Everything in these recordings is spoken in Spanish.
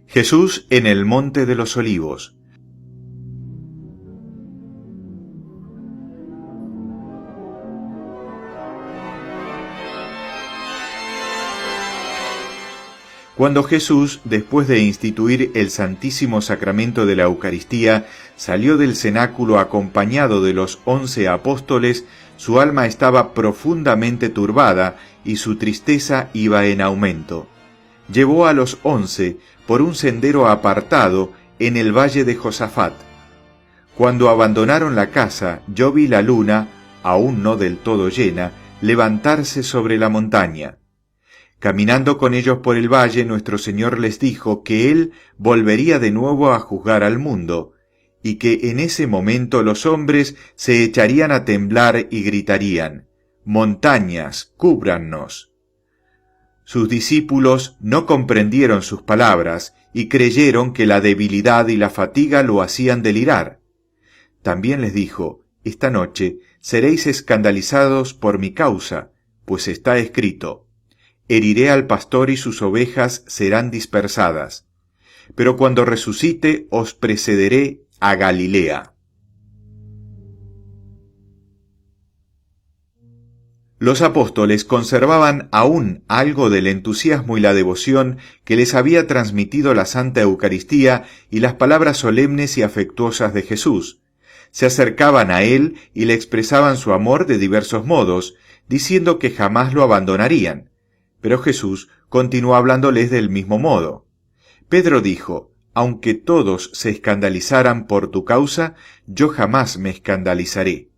Jesús en el Monte de los Olivos. Cuando Jesús, después de instituir el Santísimo Sacramento de la Eucaristía, salió del cenáculo acompañado de los 11 apóstoles, su alma estaba profundamente turbada y su tristeza iba en aumento. Llevó a los 11 por un sendero apartado en el valle de Josafat. Cuando abandonaron la casa, yo vi la luna, aún no del todo llena, levantarse sobre la montaña. Caminando con ellos por el valle, nuestro Señor les dijo que Él volvería de nuevo a juzgar al mundo, y que en ese momento los hombres se echarían a temblar y gritarían: «Montañas, cúbrannos». Sus discípulos no comprendieron sus palabras y creyeron que la debilidad y la fatiga lo hacían delirar. También les dijo: «Esta noche seréis escandalizados por mi causa, pues está escrito: heriré al pastor y sus ovejas serán dispersadas. Pero cuando resucite os precederé a Galilea». Los apóstoles conservaban aún algo del entusiasmo y la devoción que les había transmitido la Santa Eucaristía y las palabras solemnes y afectuosas de Jesús. Se acercaban a Él y le expresaban su amor de diversos modos, diciendo que jamás lo abandonarían. Pero Jesús continuó hablándoles del mismo modo. Pedro dijo: «Aunque todos se escandalizaran por tu causa, yo jamás me escandalizaré».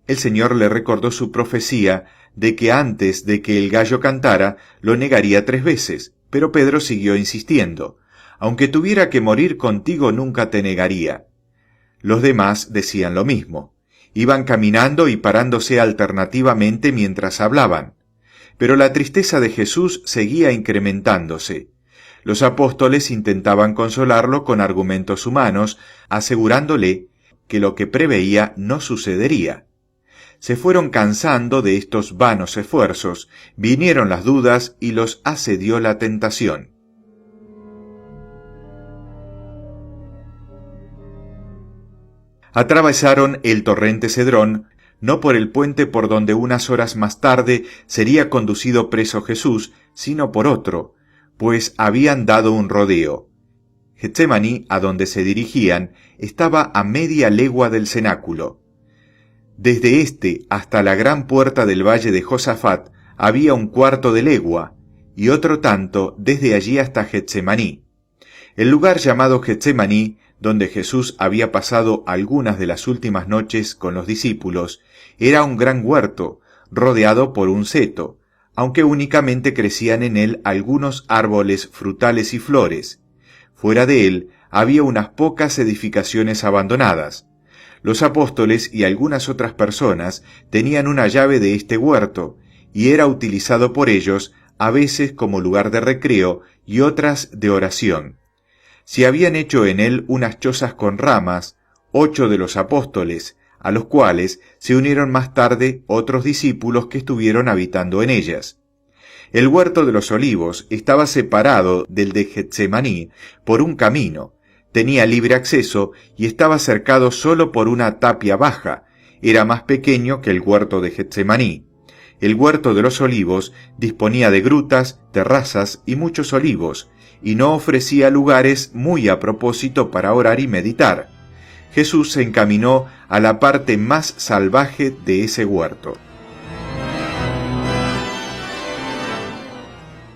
El Señor le recordó su profecía de que antes de que el gallo cantara, lo negaría 3 veces, pero Pedro siguió insistiendo: «Aunque tuviera que morir contigo, nunca te negaría». Los demás decían lo mismo. Iban caminando y parándose alternativamente mientras hablaban. Pero la tristeza de Jesús seguía incrementándose. Los apóstoles intentaban consolarlo con argumentos humanos, asegurándole que lo que preveía no sucedería. Se fueron cansando de estos vanos esfuerzos, vinieron las dudas y los asedió la tentación. Atravesaron el torrente Cedrón, no por el puente por donde unas horas más tarde sería conducido preso Jesús, sino por otro, pues habían dado un rodeo. Getsemaní, a donde se dirigían, estaba a media legua del cenáculo. Desde este hasta la gran puerta del valle de Josafat había 1/4 de legua, y otro tanto desde allí hasta Getsemaní. El lugar llamado Getsemaní, donde Jesús había pasado algunas de las últimas noches con los discípulos, era un gran huerto, rodeado por un seto, aunque únicamente crecían en él algunos árboles frutales y flores. Fuera de él había unas pocas edificaciones abandonadas. Los apóstoles y algunas otras personas tenían una llave de este huerto, y era utilizado por ellos a veces como lugar de recreo y otras de oración. Se habían hecho en él unas chozas con ramas, 8 de los apóstoles, a los cuales se unieron más tarde otros discípulos que estuvieron habitando en ellas. El huerto de los olivos estaba separado del de Getsemaní por un camino, tenía libre acceso y estaba cercado solo por una tapia baja, era más pequeño que el huerto de Getsemaní. El huerto de los olivos disponía de grutas, terrazas y muchos olivos, y no ofrecía lugares muy a propósito para orar y meditar. Jesús se encaminó a la parte más salvaje de ese huerto.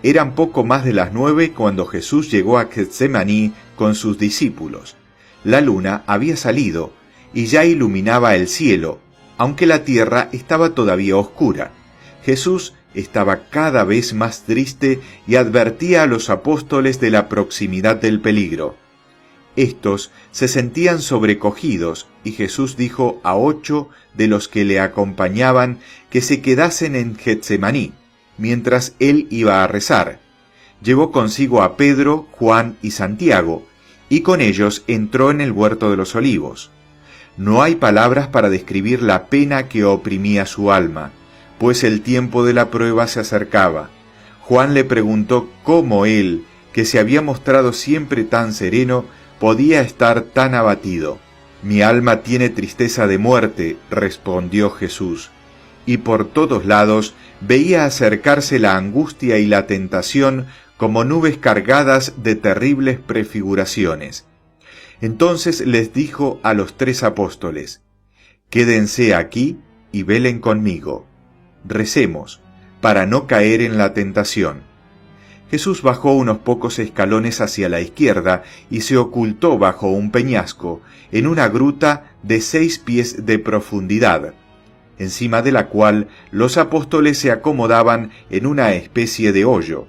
Eran poco más de las 9 cuando Jesús llegó a Getsemaní con sus discípulos. La luna había salido y ya iluminaba el cielo, aunque la tierra estaba todavía oscura. Jesús estaba cada vez más triste y advertía a los apóstoles de la proximidad del peligro. Estos se sentían sobrecogidos y Jesús dijo a 8 de los que le acompañaban que se quedasen en Getsemaní, mientras él iba a rezar. Llevó consigo a Pedro, Juan y Santiago, y con ellos entró en el huerto de los olivos. No hay palabras para describir la pena que oprimía su alma, pues el tiempo de la prueba se acercaba. Juan le preguntó cómo él, que se había mostrado siempre tan sereno, podía estar tan abatido. «Mi alma tiene tristeza de muerte», respondió Jesús, y por todos lados veía acercarse la angustia y la tentación como nubes cargadas de terribles prefiguraciones. Entonces les dijo a los 3 apóstoles: «Quédense aquí y velen conmigo. Recemos, para no caer en la tentación». Jesús bajó unos pocos escalones hacia la izquierda y se ocultó bajo un peñasco, en una gruta de 6 pies de profundidad, encima de la cual los apóstoles se acomodaban en una especie de hoyo.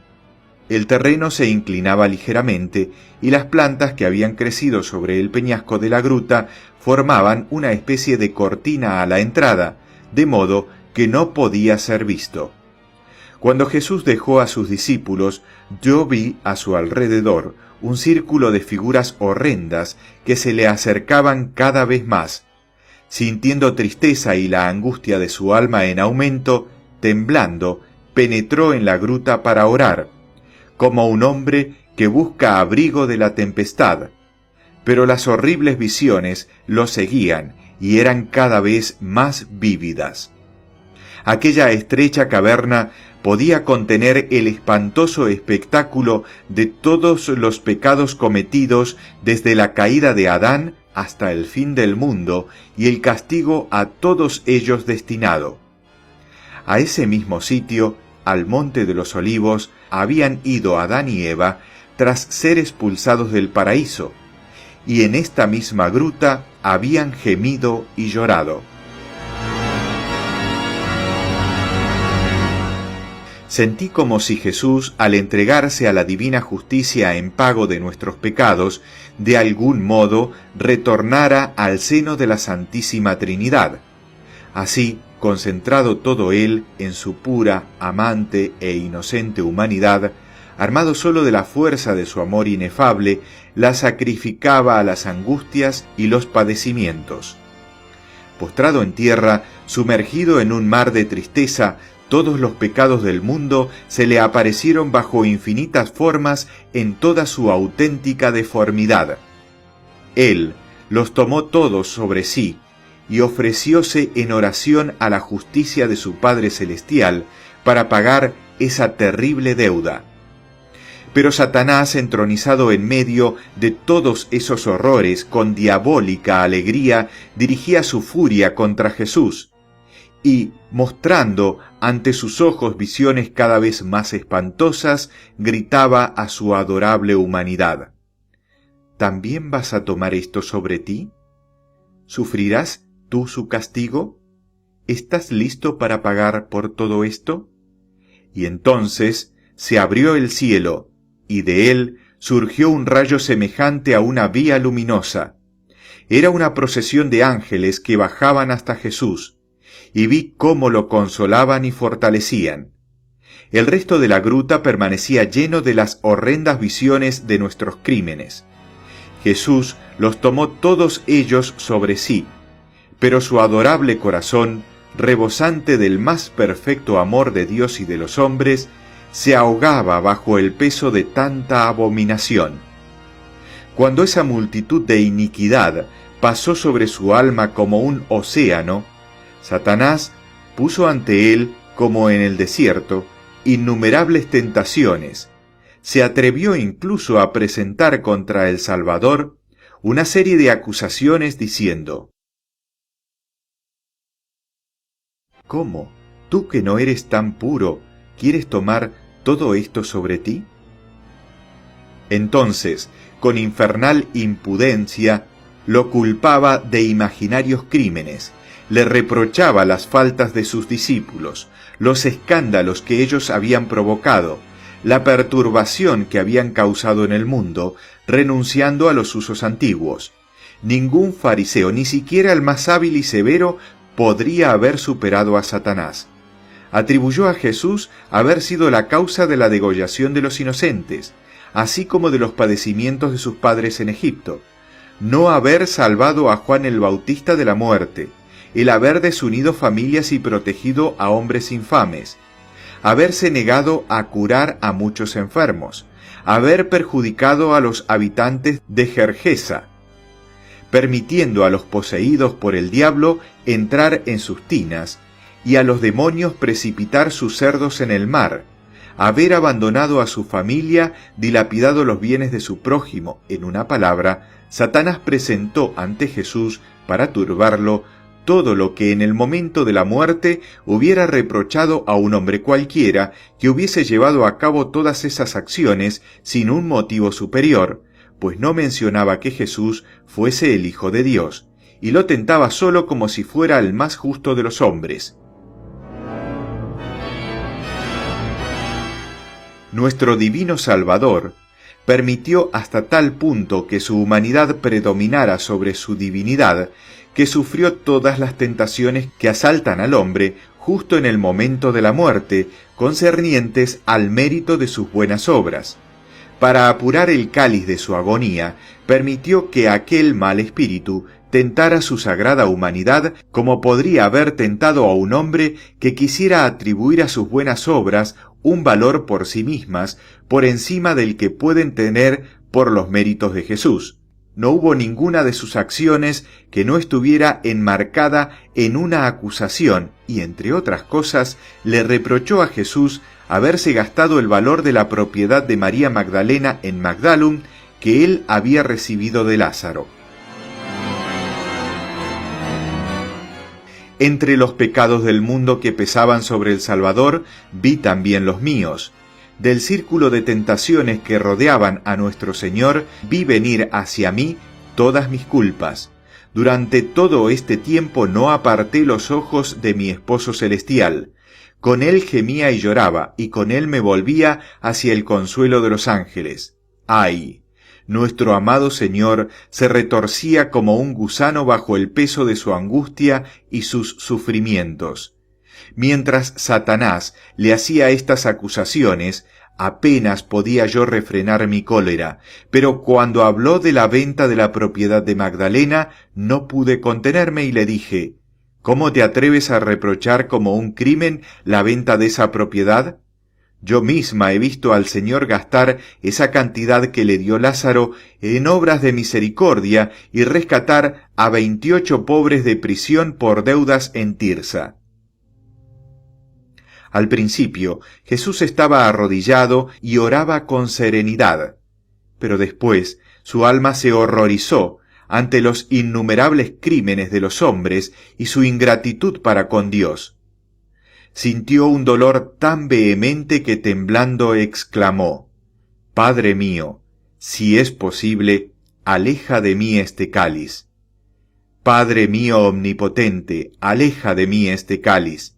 El terreno se inclinaba ligeramente y las plantas que habían crecido sobre el peñasco de la gruta formaban una especie de cortina a la entrada, de modo que no podía ser visto. Cuando Jesús dejó a sus discípulos, yo vi a su alrededor un círculo de figuras horrendas que se le acercaban cada vez más. Sintiendo tristeza y la angustia de su alma en aumento, temblando, penetró en la gruta para orar, como un hombre que busca abrigo de la tempestad. Pero las horribles visiones lo seguían y eran cada vez más vívidas. Aquella estrecha caverna podía contener el espantoso espectáculo de todos los pecados cometidos desde la caída de Adán hasta el fin del mundo y el castigo a todos ellos destinado. A ese mismo sitio, al Monte de los Olivos, habían ido Adán y Eva tras ser expulsados del paraíso, y en esta misma gruta habían gemido y llorado. Sentí como si Jesús, al entregarse a la divina justicia en pago de nuestros pecados, de algún modo retornara al seno de la Santísima Trinidad. Así, concentrado todo él en su pura, amante e inocente humanidad, armado solo de la fuerza de su amor inefable, la sacrificaba a las angustias y los padecimientos. Postrado en tierra, sumergido en un mar de tristeza, todos los pecados del mundo se le aparecieron bajo infinitas formas en toda su auténtica deformidad. Él los tomó todos sobre sí y ofrecióse en oración a la justicia de su Padre Celestial para pagar esa terrible deuda. Pero Satanás, entronizado en medio de todos esos horrores, con diabólica alegría, dirigía su furia contra Jesús, y, mostrando ante sus ojos visiones cada vez más espantosas, gritaba a su adorable humanidad: ¿También vas a tomar esto sobre ti? ¿Sufrirás tú su castigo? ¿Estás listo para pagar por todo esto? Y entonces se abrió el cielo, y de él surgió un rayo semejante a una vía luminosa. Era una procesión de ángeles que bajaban hasta Jesús, y vi cómo lo consolaban y fortalecían. El resto de la gruta permanecía lleno de las horrendas visiones de nuestros crímenes. Jesús los tomó todos ellos sobre sí, pero su adorable corazón, rebosante del más perfecto amor de Dios y de los hombres, se ahogaba bajo el peso de tanta abominación. Cuando esa multitud de iniquidad pasó sobre su alma como un océano, Satanás puso ante él, como en el desierto, innumerables tentaciones. Se atrevió incluso a presentar contra el Salvador una serie de acusaciones diciendo: ¿Cómo, tú que no eres tan puro, quieres tomar todo esto sobre ti? Entonces, con infernal impudencia, lo culpaba de imaginarios crímenes, le reprochaba las faltas de sus discípulos, los escándalos que ellos habían provocado, la perturbación que habían causado en el mundo, renunciando a los usos antiguos. Ningún fariseo, ni siquiera el más hábil y severo, podría haber superado a Satanás. Atribuyó a Jesús haber sido la causa de la degollación de los inocentes, así como de los padecimientos de sus padres en Egipto, no haber salvado a Juan el Bautista de la muerte, el haber desunido familias y protegido a hombres infames, haberse negado a curar a muchos enfermos, haber perjudicado a los habitantes de Gergesa, permitiendo a los poseídos por el diablo entrar en sus tinas, y a los demonios precipitar sus cerdos en el mar, haber abandonado a su familia, dilapidado los bienes de su prójimo. En una palabra, Satanás presentó ante Jesús, para turbarlo, todo lo que en el momento de la muerte hubiera reprochado a un hombre cualquiera que hubiese llevado a cabo todas esas acciones sin un motivo superior, pues no mencionaba que Jesús fuese el Hijo de Dios, y lo tentaba solo como si fuera el más justo de los hombres. Nuestro divino Salvador permitió hasta tal punto que su humanidad predominara sobre su divinidad, que sufrió todas las tentaciones que asaltan al hombre justo en el momento de la muerte, concernientes al mérito de sus buenas obras. Para apurar el cáliz de su agonía, permitió que aquel mal espíritu tentara su sagrada humanidad, como podría haber tentado a un hombre que quisiera atribuir a sus buenas obras un valor por sí mismas, por encima del que pueden tener por los méritos de Jesús. No hubo ninguna de sus acciones que no estuviera enmarcada en una acusación, y entre otras cosas le reprochó a Jesús haberse gastado el valor de la propiedad de María Magdalena en Magdalum que él había recibido de Lázaro. Entre los pecados del mundo que pesaban sobre el Salvador, vi también los míos. Del círculo de tentaciones que rodeaban a nuestro Señor, vi venir hacia mí todas mis culpas. Durante todo este tiempo no aparté los ojos de mi esposo celestial. Con él gemía y lloraba, y con él me volvía hacia el consuelo de los ángeles. ¡Ay! Nuestro amado Señor se retorcía como un gusano bajo el peso de su angustia y sus sufrimientos. Mientras Satanás le hacía estas acusaciones, apenas podía yo refrenar mi cólera, pero cuando habló de la venta de la propiedad de Magdalena, no pude contenerme y le dije: ¿Cómo te atreves a reprochar como un crimen la venta de esa propiedad? Yo misma he visto al Señor gastar esa cantidad que le dio Lázaro en obras de misericordia y rescatar a 28 pobres de prisión por deudas en Tirsa. Al principio, Jesús estaba arrodillado y oraba con serenidad, pero después su alma se horrorizó ante los innumerables crímenes de los hombres y su ingratitud para con Dios. Sintió un dolor tan vehemente que temblando exclamó: «Padre mío, si es posible, aleja de mí este cáliz. Padre mío omnipotente, aleja de mí este cáliz».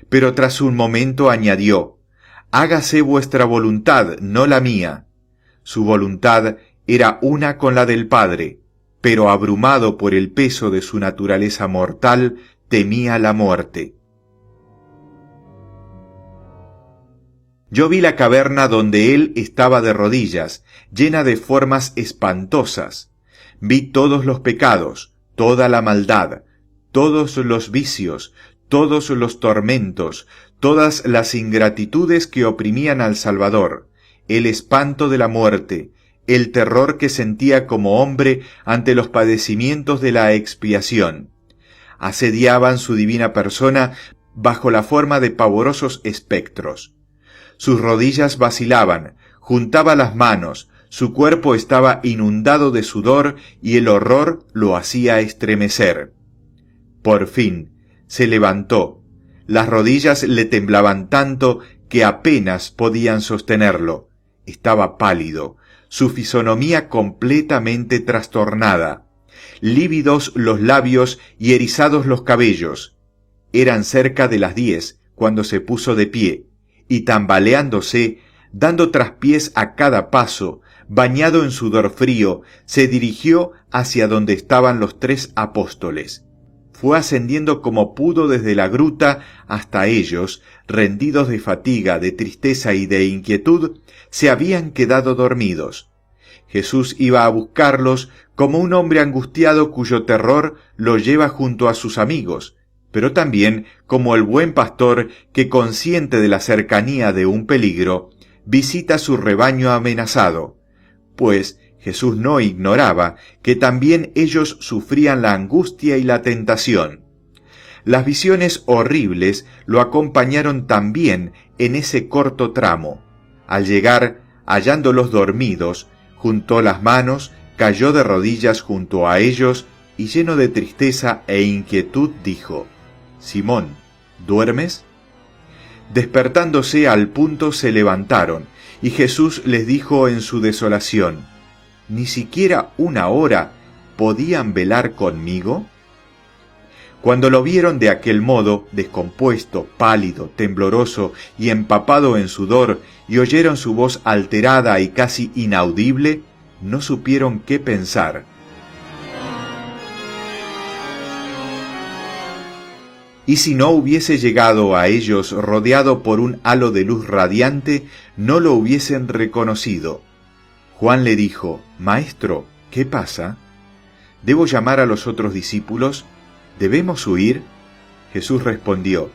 Pero tras un momento añadió: «Hágase vuestra voluntad, no la mía». Su voluntad era una con la del Padre, pero abrumado por el peso de su naturaleza mortal, temía la muerte. Yo vi la caverna donde él estaba de rodillas, llena de formas espantosas. Vi todos los pecados, toda la maldad, todos los vicios, todos los tormentos, todas las ingratitudes que oprimían al Salvador, el espanto de la muerte, el terror que sentía como hombre ante los padecimientos de la expiación. Asediaban su divina persona bajo la forma de pavorosos espectros. Sus rodillas vacilaban, juntaba las manos, su cuerpo estaba inundado de sudor y el horror lo hacía estremecer. Por fin se levantó. Las rodillas le temblaban tanto que apenas podían sostenerlo. Estaba pálido, su fisonomía completamente trastornada, lívidos los labios y erizados los cabellos. Eran cerca de las 10 cuando se puso de pie, y tambaleándose, dando traspiés a cada paso, bañado en sudor frío, se dirigió hacia donde estaban los 3 apóstoles. Fue ascendiendo como pudo desde la gruta hasta ellos, rendidos de fatiga, de tristeza y de inquietud, se habían quedado dormidos. Jesús iba a buscarlos como un hombre angustiado cuyo terror lo lleva junto a sus amigos, pero también como el buen pastor que, consciente de la cercanía de un peligro, visita su rebaño amenazado, pues Jesús no ignoraba que también ellos sufrían la angustia y la tentación. Las visiones horribles lo acompañaron también en ese corto tramo. Al llegar, hallándolos dormidos, juntó las manos, cayó de rodillas junto a ellos y lleno de tristeza e inquietud dijo: «Simón, ¿duermes?». Despertándose al punto se levantaron, y Jesús les dijo en su desolación: «¿Ni siquiera una hora podían velar conmigo?». Cuando lo vieron de aquel modo, descompuesto, pálido, tembloroso y empapado en sudor, y oyeron su voz alterada y casi inaudible, no supieron qué pensar. Y si no hubiese llegado a ellos rodeado por un halo de luz radiante, no lo hubiesen reconocido. Juan le dijo: «Maestro, ¿qué pasa? ¿Debo llamar a los otros discípulos? ¿Debemos huir?». Jesús respondió: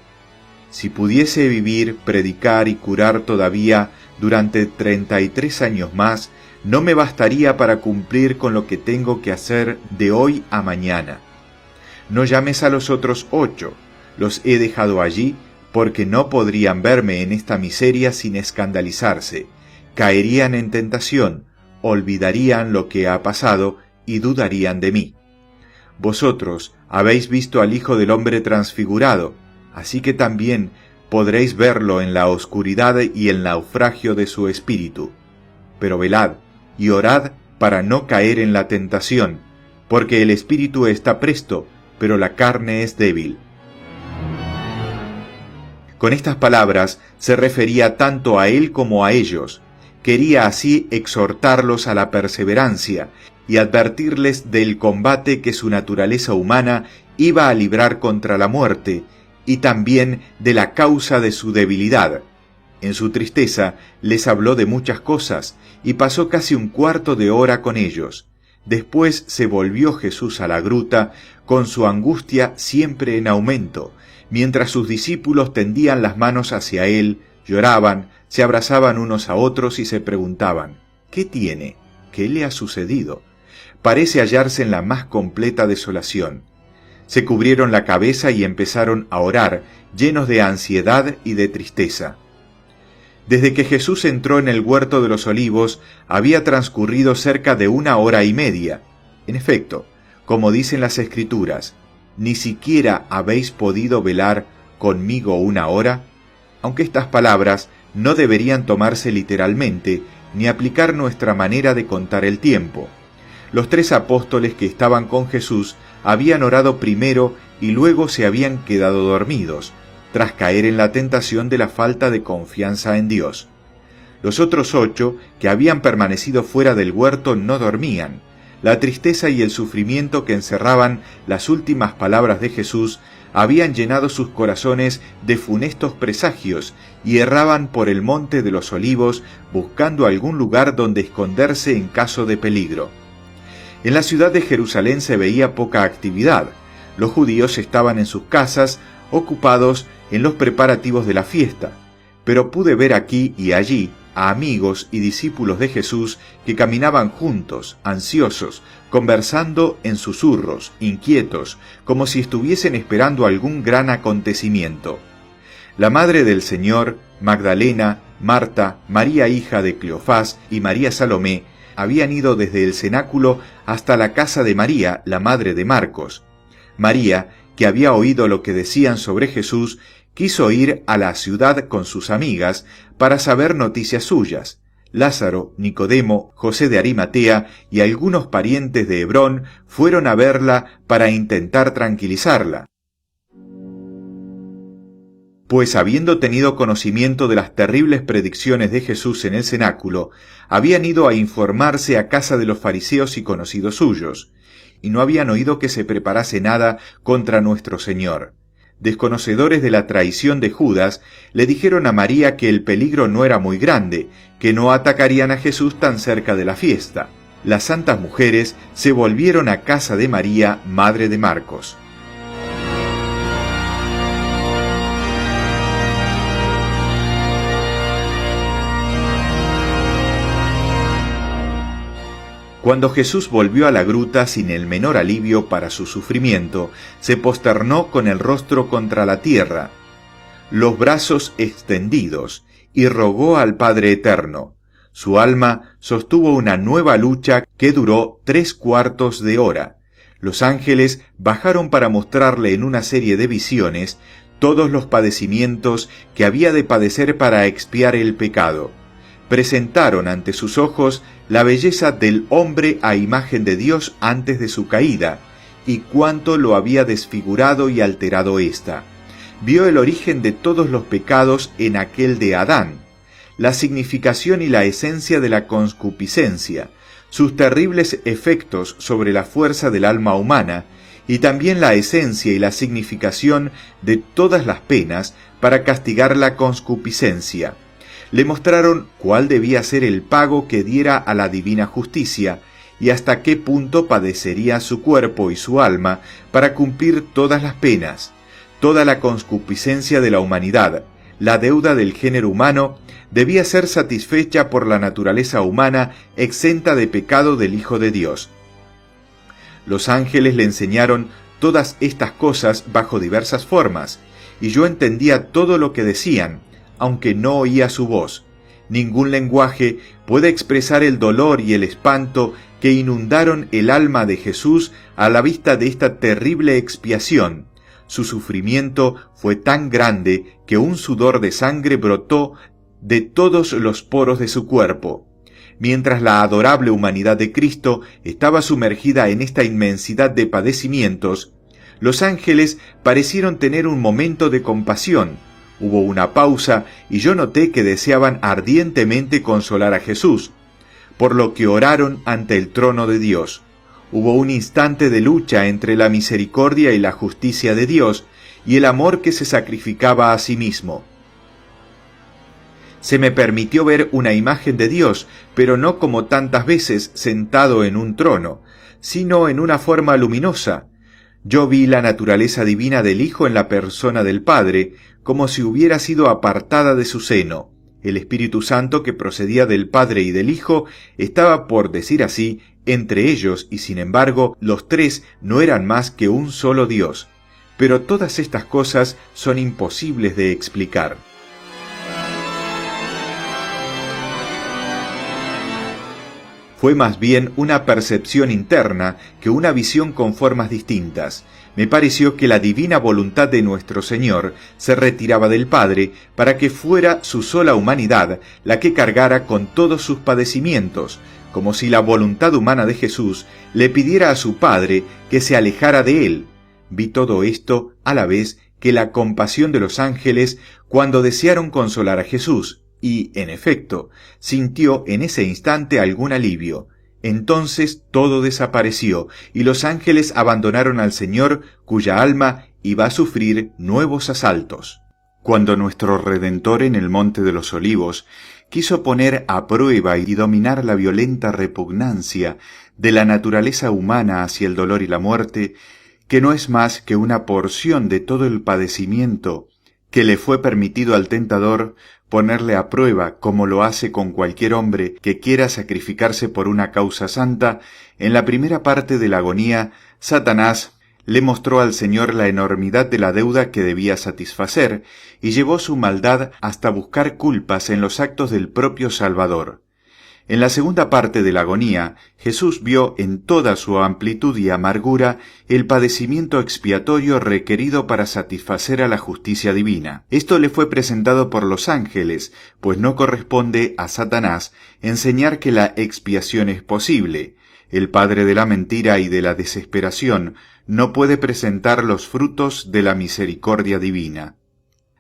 «Si pudiese vivir, predicar y curar todavía durante 33 años más, no me bastaría para cumplir con lo que tengo que hacer de hoy a mañana. No llames a los otros 8, los he dejado allí porque no podrían verme en esta miseria sin escandalizarse, caerían en tentación, olvidarían lo que ha pasado y dudarían de mí. Vosotros habéis visto al Hijo del Hombre transfigurado, así que también podréis verlo en la oscuridad y el naufragio de su espíritu. Pero velad y orad para no caer en la tentación, porque el espíritu está presto, pero la carne es débil». Con estas palabras se refería tanto a él como a ellos. Quería así exhortarlos a la perseverancia y advertirles del combate que su naturaleza humana iba a librar contra la muerte, y también de la causa de su debilidad. En su tristeza les habló de muchas cosas, y pasó casi un cuarto de hora con ellos. Después se volvió Jesús a la gruta, con su angustia siempre en aumento, mientras sus discípulos tendían las manos hacia él, lloraban, se abrazaban unos a otros y se preguntaban: «¿Qué tiene? ¿Qué le ha sucedido?». Parece hallarse en la más completa desolación. Se cubrieron la cabeza y empezaron a orar, llenos de ansiedad y de tristeza. Desde que Jesús entró en el huerto de los Olivos, había transcurrido cerca de 1 hora y media. En efecto, como dicen las Escrituras: «¿Ni siquiera habéis podido velar conmigo 1 hora?». Aunque estas palabras no deberían tomarse literalmente, ni aplicar nuestra manera de contar el tiempo. Los 3 apóstoles que estaban con Jesús habían orado primero y luego se habían quedado dormidos, tras caer en la tentación de la falta de confianza en Dios. Los otros 8, que habían permanecido fuera del huerto, no dormían. La tristeza y el sufrimiento que encerraban las últimas palabras de Jesús habían llenado sus corazones de funestos presagios y erraban por el monte de los Olivos buscando algún lugar donde esconderse en caso de peligro. En la ciudad de Jerusalén se veía poca actividad. Los judíos estaban en sus casas, ocupados en los preparativos de la fiesta, pero pude ver aquí y allí a amigos y discípulos de Jesús que caminaban juntos, ansiosos, conversando en susurros, inquietos, como si estuviesen esperando algún gran acontecimiento. La madre del Señor, Magdalena, Marta, María hija de Cleofás y María Salomé habían ido desde el cenáculo hasta la casa de María, la madre de Marcos. María, que había oído lo que decían sobre Jesús, quiso ir a la ciudad con sus amigas para saber noticias suyas. Lázaro, Nicodemo, José de Arimatea y algunos parientes de Hebrón fueron a verla para intentar tranquilizarla. Pues habiendo tenido conocimiento de las terribles predicciones de Jesús en el cenáculo, habían ido a informarse a casa de los fariseos y conocidos suyos, y no habían oído que se preparase nada contra nuestro Señor. Desconocedores de la traición de Judas, le dijeron a María que el peligro no era muy grande, que no atacarían a Jesús tan cerca de la fiesta. Las santas mujeres se volvieron a casa de María, madre de Marcos. Cuando Jesús volvió a la gruta sin el menor alivio para su sufrimiento, se posternó con el rostro contra la tierra, los brazos extendidos, y rogó al Padre Eterno. Su alma sostuvo una nueva lucha que duró 3/4 de hora. Los ángeles bajaron para mostrarle en una serie de visiones todos los padecimientos que había de padecer para expiar el pecado. Presentaron ante sus ojos la belleza del hombre a imagen de Dios antes de su caída, y cuánto lo había desfigurado y alterado ésta. Vio el origen de todos los pecados en aquel de Adán, la significación y la esencia de la concupiscencia, sus terribles efectos sobre la fuerza del alma humana, y también la esencia y la significación de todas las penas para castigar la concupiscencia. Le mostraron cuál debía ser el pago que diera a la divina justicia, y hasta qué punto padecería su cuerpo y su alma para cumplir todas las penas. Toda la concupiscencia de la humanidad, la deuda del género humano, debía ser satisfecha por la naturaleza humana exenta de pecado del Hijo de Dios. Los ángeles le enseñaron todas estas cosas bajo diversas formas, y yo entendía todo lo que decían, aunque no oía su voz. Ningún lenguaje puede expresar el dolor y el espanto que inundaron el alma de Jesús a la vista de esta terrible expiación. Su sufrimiento fue tan grande que un sudor de sangre brotó de todos los poros de su cuerpo. Mientras la adorable humanidad de Cristo estaba sumergida en esta inmensidad de padecimientos, los ángeles parecieron tener un momento de compasión. Hubo una pausa y yo noté que deseaban ardientemente consolar a Jesús, por lo que oraron ante el trono de Dios. Hubo un instante de lucha entre la misericordia y la justicia de Dios y el amor que se sacrificaba a sí mismo. Se me permitió ver una imagen de Dios, pero no como tantas veces sentado en un trono, sino en una forma luminosa. Yo vi la naturaleza divina del Hijo en la persona del Padre, como si hubiera sido apartada de su seno. El Espíritu Santo que procedía del Padre y del Hijo estaba, por decir así, entre ellos, y sin embargo, los tres no eran más que un solo Dios. Pero todas estas cosas son imposibles de explicar. Fue más bien una percepción interna que una visión con formas distintas. Me pareció que la divina voluntad de nuestro Señor se retiraba del Padre para que fuera su sola humanidad la que cargara con todos sus padecimientos, como si la voluntad humana de Jesús le pidiera a su Padre que se alejara de él. Vi todo esto a la vez que la compasión de los ángeles cuando desearon consolar a Jesús, y, en efecto, sintió en ese instante algún alivio. Entonces todo desapareció, y los ángeles abandonaron al Señor, cuya alma iba a sufrir nuevos asaltos. Cuando nuestro Redentor en el Monte de los Olivos quiso poner a prueba y dominar la violenta repugnancia de la naturaleza humana hacia el dolor y la muerte, que no es más que una porción de todo el padecimiento que le fue permitido al tentador ponerle a prueba, como lo hace con cualquier hombre que quiera sacrificarse por una causa santa, en la primera parte de la agonía, Satanás le mostró al Señor la enormidad de la deuda que debía satisfacer, y llevó su maldad hasta buscar culpas en los actos del propio Salvador. En la segunda parte de la agonía, Jesús vio en toda su amplitud y amargura el padecimiento expiatorio requerido para satisfacer a la justicia divina. Esto le fue presentado por los ángeles, pues no corresponde a Satanás enseñar que la expiación es posible. El padre de la mentira y de la desesperación no puede presentar los frutos de la misericordia divina.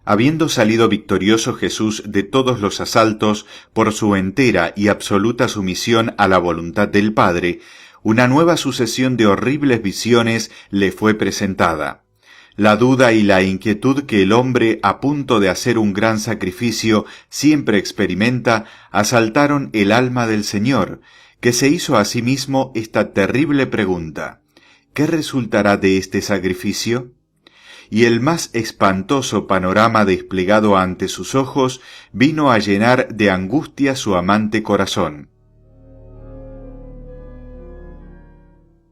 Habiendo salido victorioso Jesús de todos los asaltos por su entera y absoluta sumisión a la voluntad del Padre, una nueva sucesión de horribles visiones le fue presentada. La duda y la inquietud que el hombre a punto de hacer un gran sacrificio siempre experimenta asaltaron el alma del Señor, que se hizo a sí mismo esta terrible pregunta: ¿qué resultará de este sacrificio? Y el más espantoso panorama desplegado ante sus ojos vino a llenar de angustia su amante corazón.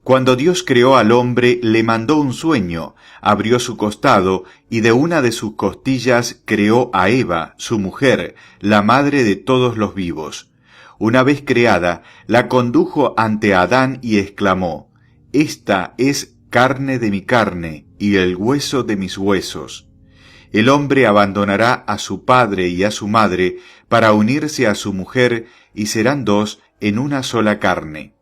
Cuando Dios creó al hombre, le mandó un sueño, abrió su costado, y de una de sus costillas creó a Eva, su mujer, la madre de todos los vivos. Una vez creada, la condujo ante Adán y exclamó: «Esta es carne de mi carne y el hueso de mis huesos». El hombre abandonará a su padre y a su madre para unirse a su mujer, y serán dos en una sola carne.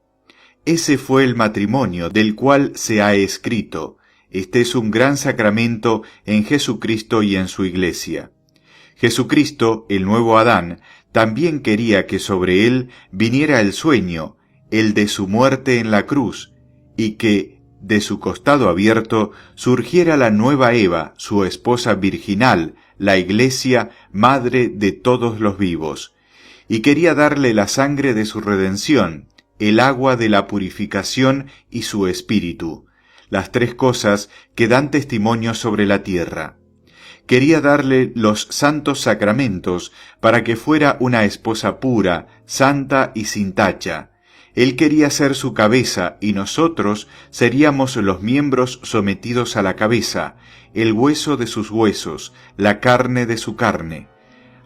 Ese fue el matrimonio del cual se ha escrito: «Este es un gran sacramento en Jesucristo y en su Iglesia». Jesucristo, el nuevo Adán, también quería que sobre él viniera el sueño, el de su muerte en la cruz, y que, de su costado abierto, surgiera la nueva Eva, su esposa virginal, la Iglesia, madre de todos los vivos. Y quería darle la sangre de su redención, el agua de la purificación y su espíritu, las tres cosas que dan testimonio sobre la tierra. Quería darle los santos sacramentos para que fuera una esposa pura, santa y sin tacha. Él quería ser su cabeza y nosotros seríamos los miembros sometidos a la cabeza, el hueso de sus huesos, la carne de su carne.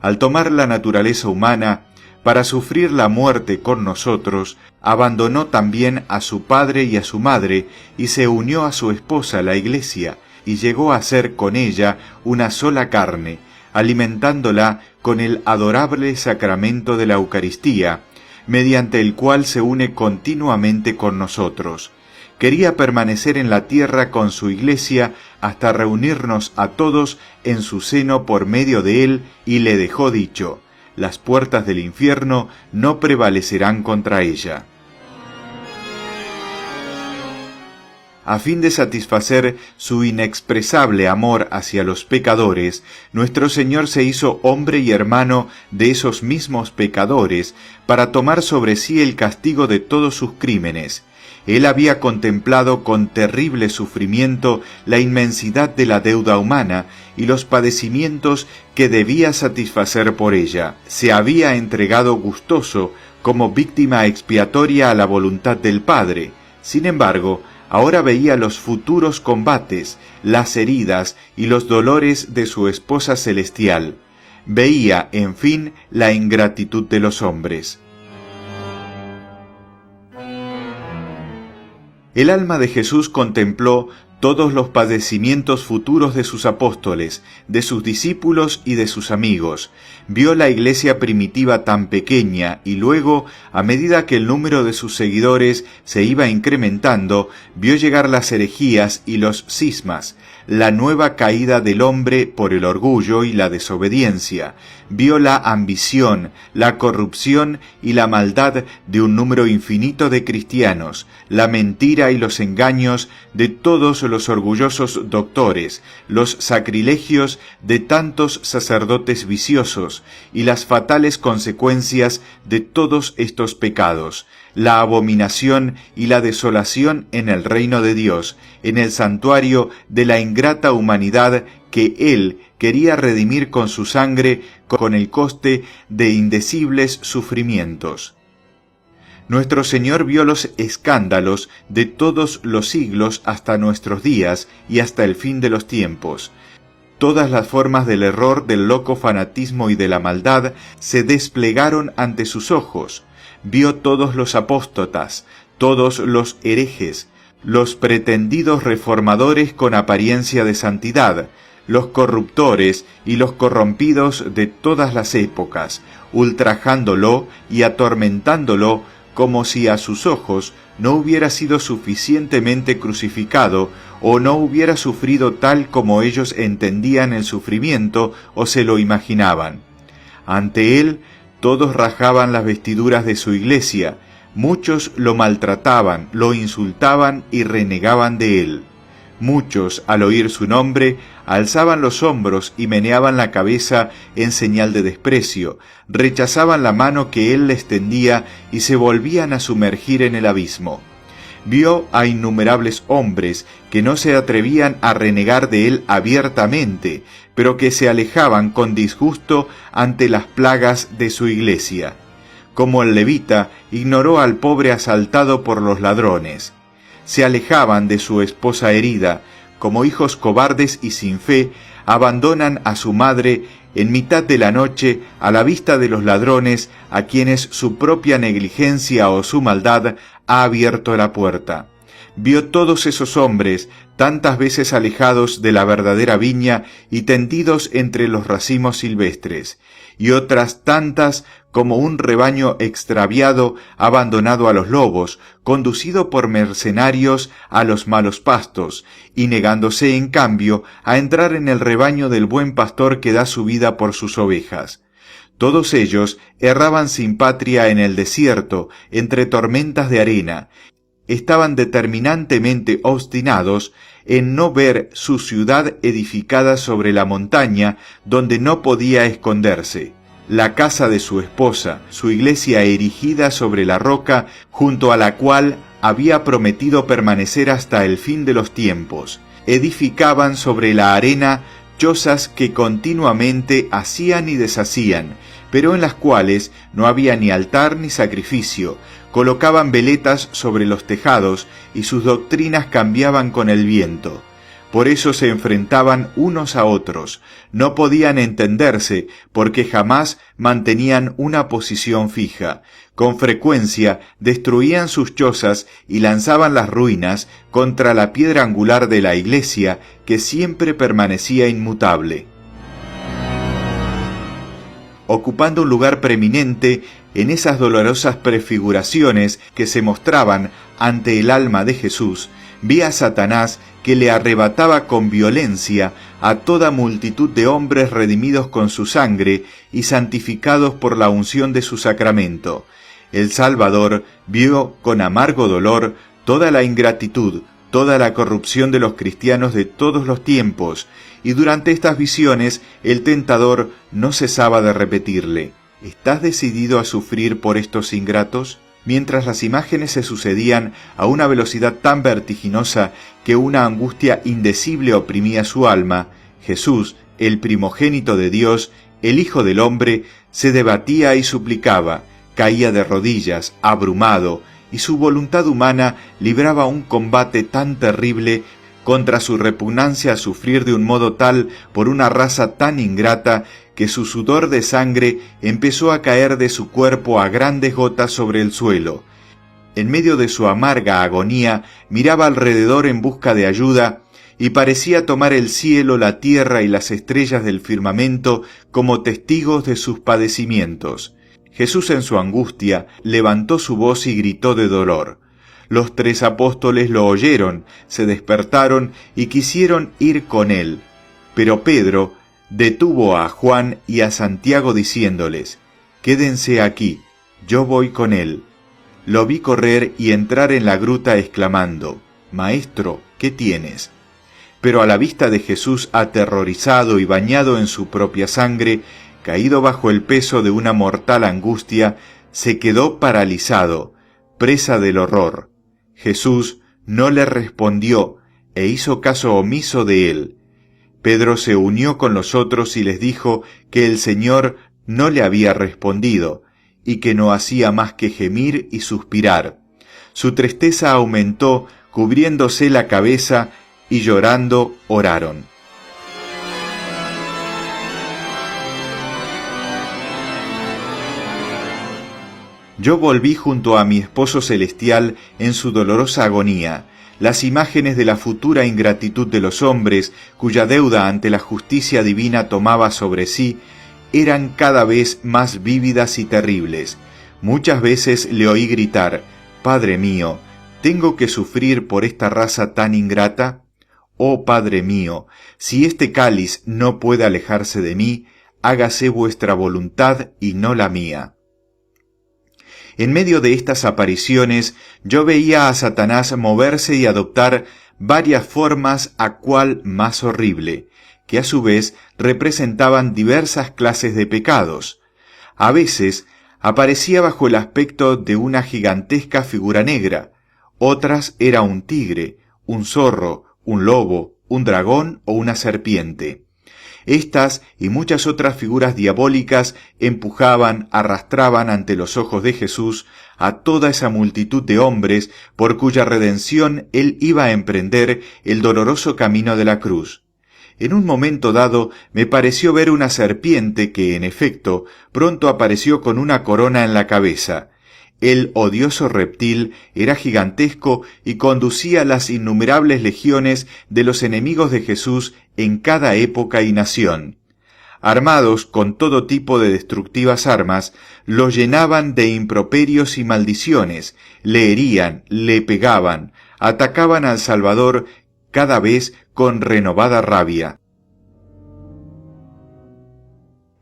Al tomar la naturaleza humana, para sufrir la muerte con nosotros, abandonó también a su padre y a su madre, y se unió a su esposa, la Iglesia, y llegó a ser con ella una sola carne, alimentándola con el adorable sacramento de la Eucaristía, mediante el cual se une continuamente con nosotros. Quería permanecer en la tierra con su Iglesia hasta reunirnos a todos en su seno por medio de él, y le dejó dicho: «Las puertas del infierno no prevalecerán contra ella». A fin de satisfacer su inexpresable amor hacia los pecadores, nuestro Señor se hizo hombre y hermano de esos mismos pecadores para tomar sobre sí el castigo de todos sus crímenes. Él había contemplado con terrible sufrimiento la inmensidad de la deuda humana y los padecimientos que debía satisfacer por ella. Se había entregado gustoso como víctima expiatoria a la voluntad del Padre. Sin embargo, ahora veía los futuros combates, las heridas y los dolores de su esposa celestial. Veía, en fin, la ingratitud de los hombres. El alma de Jesús contempló todos los padecimientos futuros de sus apóstoles, de sus discípulos y de sus amigos. Vio la iglesia primitiva tan pequeña y luego, a medida que el número de sus seguidores se iba incrementando, vio llegar las herejías y los cismas, la nueva caída del hombre por el orgullo y la desobediencia. Vio la ambición, la corrupción y la maldad de un número infinito de cristianos, la mentira y los engaños de todos los orgullosos doctores, los sacrilegios de tantos sacerdotes viciosos y las fatales consecuencias de todos estos pecados, la abominación y la desolación en el reino de Dios, en el santuario de la ingrata humanidad que Él quería redimir con su sangre con el coste de indecibles sufrimientos. Nuestro Señor vio los escándalos de todos los siglos hasta nuestros días y hasta el fin de los tiempos. Todas las formas del error, del loco fanatismo y de la maldad se desplegaron ante sus ojos. Vio todos los apóstatas, todos los herejes, los pretendidos reformadores con apariencia de santidad, los corruptores y los corrompidos de todas las épocas, ultrajándolo y atormentándolo como si a sus ojos no hubiera sido suficientemente crucificado o no hubiera sufrido tal como ellos entendían el sufrimiento o se lo imaginaban. Ante él, todos rajaban las vestiduras de su iglesia, muchos lo maltrataban, lo insultaban y renegaban de él. Muchos, al oír su nombre, alzaban los hombros y meneaban la cabeza en señal de desprecio, rechazaban la mano que él les tendía y se volvían a sumergir en el abismo. Vio a innumerables hombres que no se atrevían a renegar de él abiertamente, pero que se alejaban con disgusto ante las plagas de su iglesia. Como el levita ignoró al pobre asaltado por los ladrones. se alejaban de su esposa herida, como hijos cobardes y sin fe, abandonan a su madre en mitad de la noche a la vista de los ladrones a quienes su propia negligencia o su maldad ha abierto la puerta. Vio todos esos hombres, tantas veces alejados de la verdadera viña y tendidos entre los racimos silvestres, y otras tantas como un rebaño extraviado abandonado a los lobos, conducido por mercenarios a los malos pastos, y negándose en cambio a entrar en el rebaño del buen pastor que da su vida por sus ovejas. Todos ellos erraban sin patria en el desierto, entre tormentas de arena. Estaban determinantemente obstinados en no ver su ciudad edificada sobre la montaña donde no podía esconderse, la casa de su esposa, su iglesia erigida sobre la roca junto a la cual había prometido permanecer hasta el fin de los tiempos. Edificaban sobre la arena chozas que continuamente hacían y deshacían, pero en las cuales no había ni altar ni sacrificio. Colocaban veletas sobre los tejados y sus doctrinas cambiaban con el viento. Por eso se enfrentaban unos a otros, no podían entenderse porque jamás mantenían una posición fija. Con frecuencia destruían sus chozas y lanzaban las ruinas contra la piedra angular de la iglesia que siempre permanecía inmutable. Ocupando un lugar preeminente en esas dolorosas prefiguraciones que se mostraban ante el alma de Jesús, vi a Satanás que le arrebataba con violencia a toda multitud de hombres redimidos con su sangre y santificados por la unción de su sacramento. El Salvador vio con amargo dolor toda la ingratitud, toda la corrupción de los cristianos de todos los tiempos, y durante estas visiones el tentador no cesaba de repetirle: ¿estás decidido a sufrir por estos ingratos? Mientras las imágenes se sucedían a una velocidad tan vertiginosa que una angustia indecible oprimía su alma, Jesús, el primogénito de Dios, el Hijo del Hombre, se debatía y suplicaba, caía de rodillas, abrumado, y su voluntad humana libraba un combate tan terrible contra su repugnancia a sufrir de un modo tal por una raza tan ingrata que su sudor de sangre empezó a caer de su cuerpo a grandes gotas sobre el suelo. En medio de su amarga agonía miraba alrededor en busca de ayuda y parecía tomar el cielo, la tierra y las estrellas del firmamento como testigos de sus padecimientos. Jesús en su angustia levantó su voz y gritó de dolor. Los 3 apóstoles lo oyeron, se despertaron y quisieron ir con él. Pero Pedro detuvo a Juan y a Santiago diciéndoles: «Quédense aquí, yo voy con él». Lo vi correr y entrar en la gruta exclamando: «Maestro, ¿qué tienes?». Pero a la vista de Jesús aterrorizado y bañado en su propia sangre, caído bajo el peso de una mortal angustia, se quedó paralizado, presa del horror. Jesús no le respondió e hizo caso omiso de él. Pedro se unió con los otros y les dijo que el Señor no le había respondido y que no hacía más que gemir y suspirar. Su tristeza aumentó, cubriéndose la cabeza, y llorando oraron. Yo volví junto a mi esposo celestial en su dolorosa agonía. Las imágenes de la futura ingratitud de los hombres, cuya deuda ante la justicia divina tomaba sobre sí, eran cada vez más vívidas y terribles. Muchas veces le oí gritar: «Padre mío, ¿tengo que sufrir por esta raza tan ingrata? Oh Padre mío, si este cáliz no puede alejarse de mí, hágase vuestra voluntad y no la mía». En medio de estas apariciones, yo veía a Satanás moverse y adoptar varias formas a cual más horrible, que a su vez representaban diversas clases de pecados. A veces aparecía bajo el aspecto de una gigantesca figura negra, otras era un tigre, un zorro, un lobo, un dragón o una serpiente. Estas y muchas otras figuras diabólicas empujaban, arrastraban ante los ojos de Jesús a toda esa multitud de hombres por cuya redención él iba a emprender el doloroso camino de la cruz. En un momento dado me pareció ver una serpiente que, en efecto, pronto apareció con una corona en la cabeza. El odioso reptil era gigantesco y conducía las innumerables legiones de los enemigos de Jesús en cada época y nación. Armados con todo tipo de destructivas armas, lo llenaban de improperios y maldiciones, le herían, le pegaban, atacaban al Salvador cada vez con renovada rabia.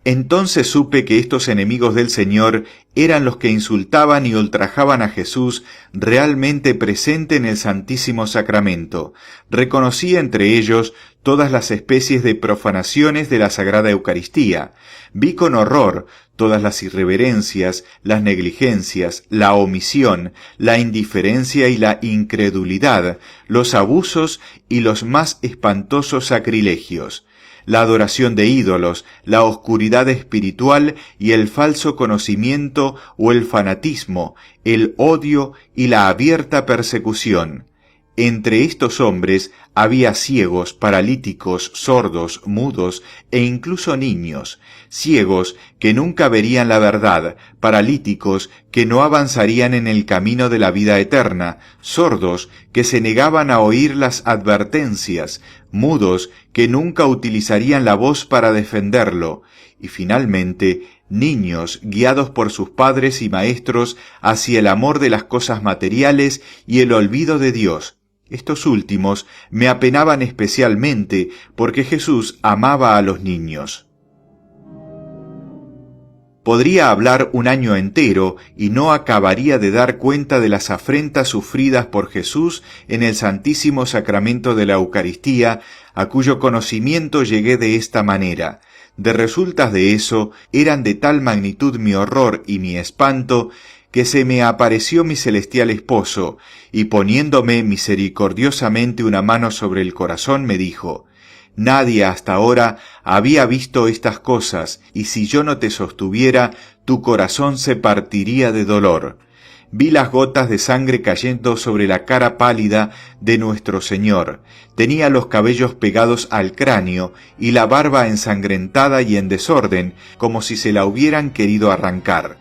Entonces supe que estos enemigos del Señor eran los que insultaban y ultrajaban a Jesús realmente presente en el Santísimo Sacramento. Reconocí entre ellos todas las especies de profanaciones de la Sagrada Eucaristía. Vi con horror todas las irreverencias, las negligencias, la omisión, la indiferencia y la incredulidad, los abusos y los más espantosos sacrilegios. La adoración de ídolos, la oscuridad espiritual y el falso conocimiento o el fanatismo, el odio y la abierta persecución. Entre estos hombres había ciegos, paralíticos, sordos, mudos e incluso niños, ciegos que nunca verían la verdad, paralíticos que no avanzarían en el camino de la vida eterna, sordos que se negaban a oír las advertencias, mudos que nunca utilizarían la voz para defenderlo, y finalmente niños guiados por sus padres y maestros hacia el amor de las cosas materiales y el olvido de Dios. Estos últimos me apenaban especialmente porque Jesús amaba a los niños. Podría hablar un año entero y no acabaría de dar cuenta de las afrentas sufridas por Jesús en el Santísimo Sacramento de la Eucaristía, a cuyo conocimiento llegué de esta manera. De resultas de eso, eran de tal magnitud mi horror y mi espanto, que se me apareció mi celestial esposo, y poniéndome misericordiosamente una mano sobre el corazón, me dijo: Nadie hasta ahora había visto estas cosas, y si yo no te sostuviera, tu corazón se partiría de dolor. Vi las gotas de sangre cayendo sobre la cara pálida de nuestro Señor. Tenía los cabellos pegados al cráneo y la barba ensangrentada y en desorden, como si se la hubieran querido arrancar.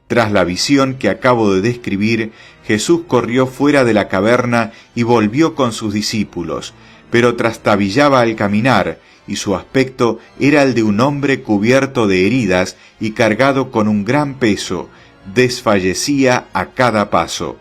Tras la visión que acabo de describir, Jesús corrió fuera de la caverna y volvió con sus discípulos, pero trastabillaba al caminar, y su aspecto era el de un hombre cubierto de heridas y cargado con un gran peso. Desfallecía a cada paso.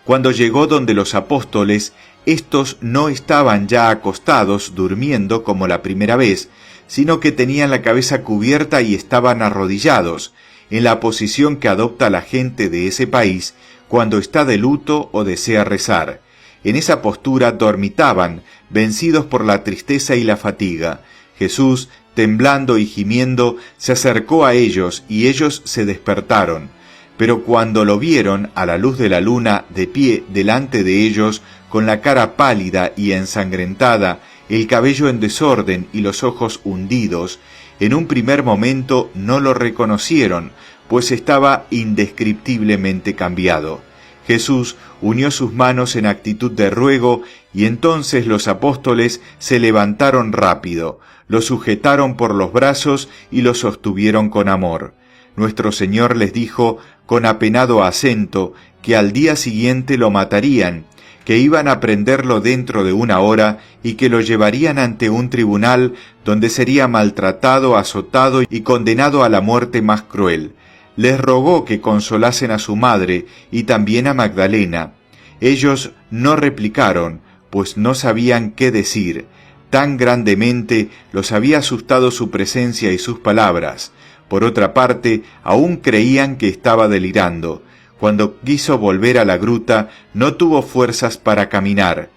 Cuando llegó donde los apóstoles, éstos no estaban ya acostados, durmiendo como la primera vez, sino que tenían la cabeza cubierta y estaban arrodillados, en la posición que adopta la gente de ese país cuando está de luto o desea rezar. En esa postura dormitaban, vencidos por la tristeza y la fatiga. Jesús, temblando y gimiendo, se acercó a ellos y ellos se despertaron. Pero cuando lo vieron a la luz de la luna de pie delante de ellos, con la cara pálida y ensangrentada, el cabello en desorden y los ojos hundidos, en un primer momento no lo reconocieron, pues estaba indescriptiblemente cambiado. Jesús unió sus manos en actitud de ruego y entonces los apóstoles se levantaron rápido, lo sujetaron por los brazos y lo sostuvieron con amor. Nuestro Señor les dijo con apenado acento que al día siguiente lo matarían, que iban a prenderlo dentro de una hora y que lo llevarían ante un tribunal donde sería maltratado, azotado y condenado a la muerte más cruel. Les rogó que consolasen a su madre y también a Magdalena. Ellos no replicaron, pues no sabían qué decir. Tan grandemente los había asustado su presencia y sus palabras. Por otra parte, aún creían que estaba delirando. Cuando quiso volver a la gruta, no tuvo fuerzas para caminar.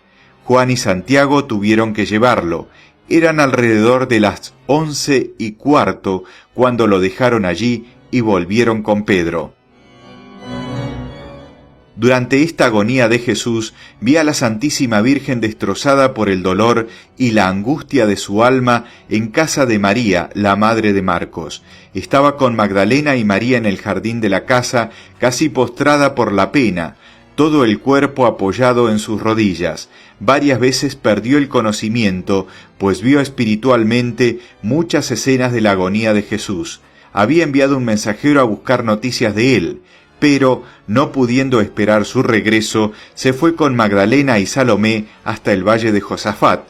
Juan y Santiago tuvieron que llevarlo. Eran alrededor de las 11:15 cuando lo dejaron allí y volvieron con Pedro. Durante esta agonía de Jesús, vi a la Santísima Virgen destrozada por el dolor y la angustia de su alma en casa de María, la madre de Marcos. Estaba con Magdalena y María en el jardín de la casa, casi postrada por la pena, todo el cuerpo apoyado en sus rodillas. Varias veces perdió el conocimiento, pues vio espiritualmente muchas escenas de la agonía de Jesús. Había enviado un mensajero a buscar noticias de él, pero, no pudiendo esperar su regreso, se fue con Magdalena y Salomé hasta el valle de Josafat.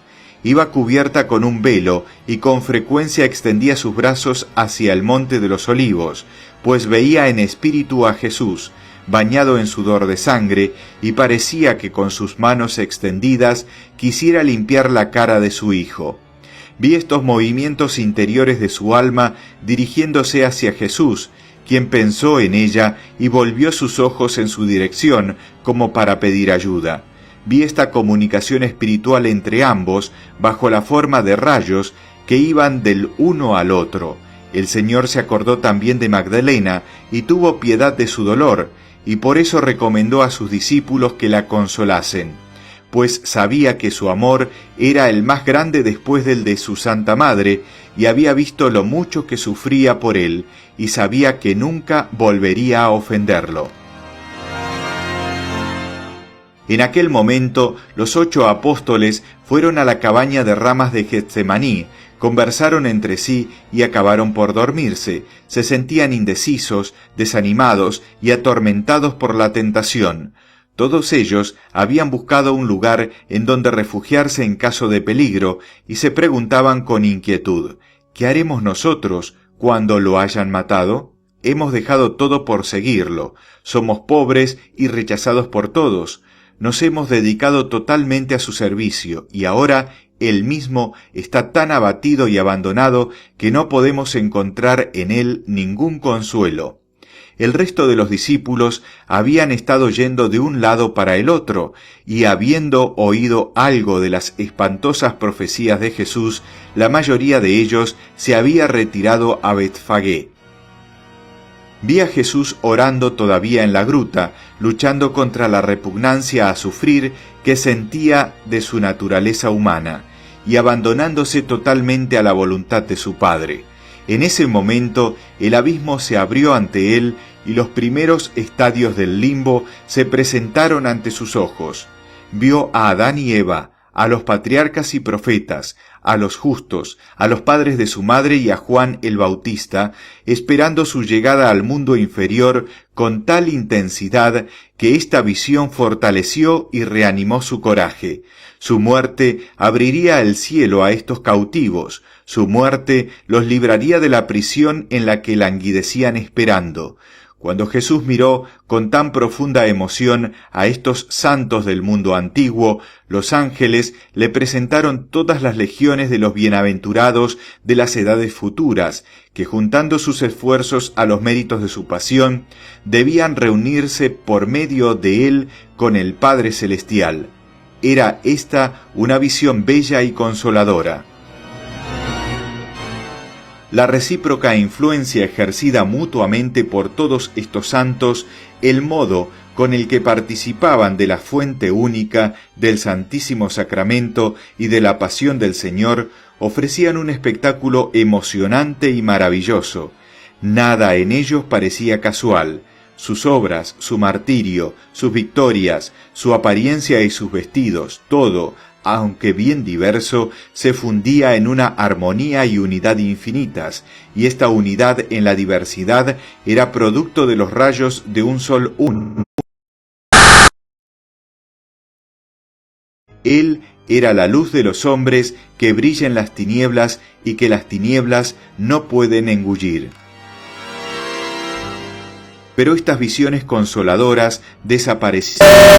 Iba cubierta con un velo y con frecuencia extendía sus brazos hacia el monte de los Olivos, pues veía en espíritu a Jesús, bañado en sudor de sangre, y parecía que con sus manos extendidas quisiera limpiar la cara de su hijo. Vi estos movimientos interiores de su alma dirigiéndose hacia Jesús, quien pensó en ella y volvió sus ojos en su dirección como para pedir ayuda. Vi esta comunicación espiritual entre ambos bajo la forma de rayos que iban del uno al otro. El Señor se acordó también de Magdalena y tuvo piedad de su dolor, y por eso recomendó a sus discípulos que la consolasen, pues sabía que su amor era el más grande después del de su Santa Madre, y había visto lo mucho que sufría por él, y sabía que nunca volvería a ofenderlo. En aquel momento, los 8 apóstoles fueron a la cabaña de ramas de Getsemaní, conversaron entre sí y acabaron por dormirse. Se sentían indecisos, desanimados y atormentados por la tentación. Todos ellos habían buscado un lugar en donde refugiarse en caso de peligro y se preguntaban con inquietud: ¿qué haremos nosotros cuando lo hayan matado? Hemos dejado todo por seguirlo. Somos pobres y rechazados por todos. Nos hemos dedicado totalmente a su servicio y ahora él mismo está tan abatido y abandonado que no podemos encontrar en él ningún consuelo. El resto de los discípulos habían estado yendo de un lado para el otro, y habiendo oído algo de las espantosas profecías de Jesús, la mayoría de ellos se había retirado a Betfagé. Vi a Jesús orando todavía en la gruta, luchando contra la repugnancia a sufrir que sentía de su naturaleza humana, y abandonándose totalmente a la voluntad de su Padre. En ese momento el abismo se abrió ante él y los primeros estadios del limbo se presentaron ante sus ojos. Vio a Adán y Eva, a los patriarcas y profetas, a los justos, a los padres de su madre y a Juan el Bautista, esperando su llegada al mundo inferior con tal intensidad que esta visión fortaleció y reanimó su coraje. Su muerte abriría el cielo a estos cautivos, su muerte los libraría de la prisión en la que languidecían esperando. Cuando Jesús miró con tan profunda emoción a estos santos del mundo antiguo, los ángeles le presentaron todas las legiones de los bienaventurados de las edades futuras, que juntando sus esfuerzos a los méritos de su pasión, debían reunirse por medio de él con el Padre Celestial. Era esta una visión bella y consoladora. La recíproca influencia ejercida mutuamente por todos estos santos, el modo con el que participaban de la fuente única del Santísimo Sacramento y de la pasión del Señor, ofrecían un espectáculo emocionante y maravilloso. Nada en ellos parecía casual. Sus obras, su martirio, sus victorias, su apariencia y sus vestidos, todo, aunque bien diverso, se fundía en una armonía y unidad infinitas, y esta unidad en la diversidad era producto de los rayos de un sol uno. Él era la luz de los hombres que brilla en las tinieblas y que las tinieblas no pueden engullir. Pero estas visiones consoladoras desaparecieron.